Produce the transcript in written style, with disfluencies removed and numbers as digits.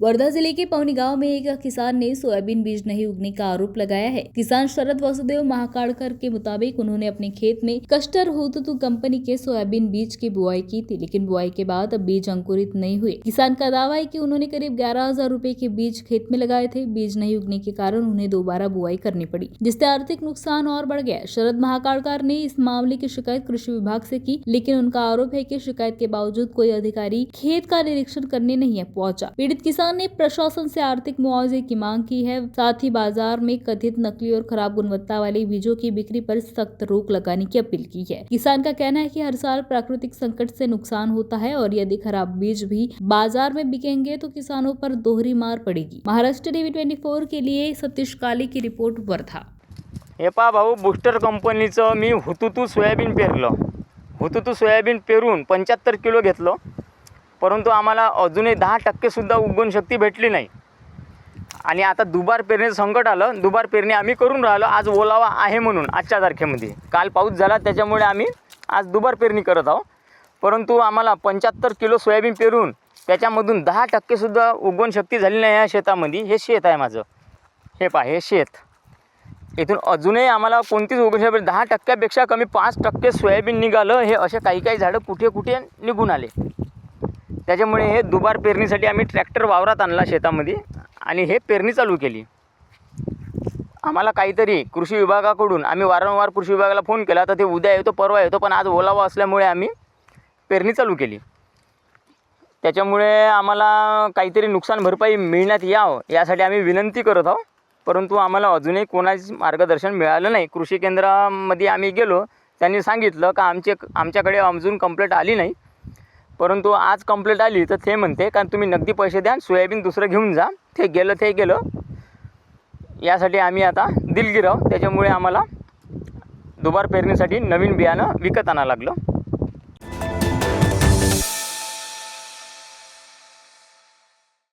वर्धा जिले के पौनी गांव में एक किसान ने सोयाबीन बीज नहीं उगने का आरोप लगाया है। किसान शरद वसुदेव महाकाड़कर के मुताबिक उन्होंने अपने खेत में कस्टर हुतुतु कंपनी के सोयाबीन बीज की बुआई की थी, लेकिन बुआई के बाद बीज अंकुरित नहीं हुए। किसान का दावा है कि उन्होंने करीब 11,000 रुपए के बीज खेत में लगाए थे। बीज नहीं उगने के कारण उन्हें दोबारा बुआई करनी पड़ी, जिससे आर्थिक नुकसान और बढ़ गया। शरद महाकाड़कर ने इस मामले की शिकायत कृषि विभाग से की, लेकिन उनका आरोप है कि शिकायत के बावजूद कोई अधिकारी खेत का निरीक्षण करने नहीं पहुंचा। पीड़ित किसान ने प्रशासन से आर्थिक मुआवजे की मांग की है। साथ ही बाजार में कथित नकली और खराब गुणवत्ता वाले बीजों की बिक्री पर सख्त रोक लगाने की अपील की है। किसान का कहना है कि हर साल प्राकृतिक संकट से नुकसान होता है और यदि खराब बीज भी बाजार में बिकेंगे तो किसानों पर दोहरी मार पड़ेगी। महाराष्ट्र टीवी 24 के लिए सतीश काले की रिपोर्ट, वर्धा। हे पहा भाऊ, बूस्टर कंपनीचं मी हुतुतु सोयाबीन पेरलं. हुतुतु सोयाबीन पेरून 75 किलो घेतलं, परंतु आम्हाला अजूनही 10% सुद्धा उगवण शक्ती भेटली नाही. आणि आता दुबार पेरणीचं संकट आलं. दुबार पेरणी आम्ही करून राहिलो. आज ओलावा आहे म्हणून आजच्या तारखेमध्ये. काल पाऊस झाला त्याच्यामुळे आम्ही आज दुबार पेरणी करत आहोत. परंतु आम्हाला 75 किलो सोयाबीन पेरून त्याच्यामधून 10% सुद्धा उगवण शक्ती झाली नाही. या शेतामध्ये, हे शेत आहे माझं, हे पहा, हे शेत. इथून अजूनही आम्हाला कोणतीच उगवण शक्ती 10%पेक्षा कमी 5% सोयाबीन निघालं. हे असे काही काही झाडं कुठे कुठे निघून आले. त्याच्यामुळे हे दुबार पेरणीसाठी आम्ही ट्रॅक्टर वावरात आणला शेतामध्ये आणि हे पेरणी चालू केली. आम्हाला काहीतरी कृषी विभागाकडून, आम्ही वारंवार कृषी विभागाला फोन केला तर ते उद्या येतो, परवा येतो, पण आज ओलावा असल्यामुळे आम्ही पेरणी चालू केली. त्याच्यामुळे आम्हाला काहीतरी नुकसान भरपाई मिळण्यात यावं यासाठी आम्ही विनंती करत आहोत. परंतु आम्हाला अजूनही कोणाचं मार्गदर्शन मिळालं नाही. कृषी केंद्रामध्ये आम्ही गेलो, त्यांनी सांगितलं का आमच्याकडे अजून कंप्लेंट आली नाही. परंतु आज कंप्लेंट आली तर ते म्हणते कारण तुम्ही नगदी पैसे द्या, सोयाबीन दुसरं घेऊन जा. ते गेलं. यासाठी आम्ही आता दिलगीर आहोत. त्याच्यामुळे आम्हाला दुबार पेरणीसाठी नवीन बियाणं विकत आणावं लागलं.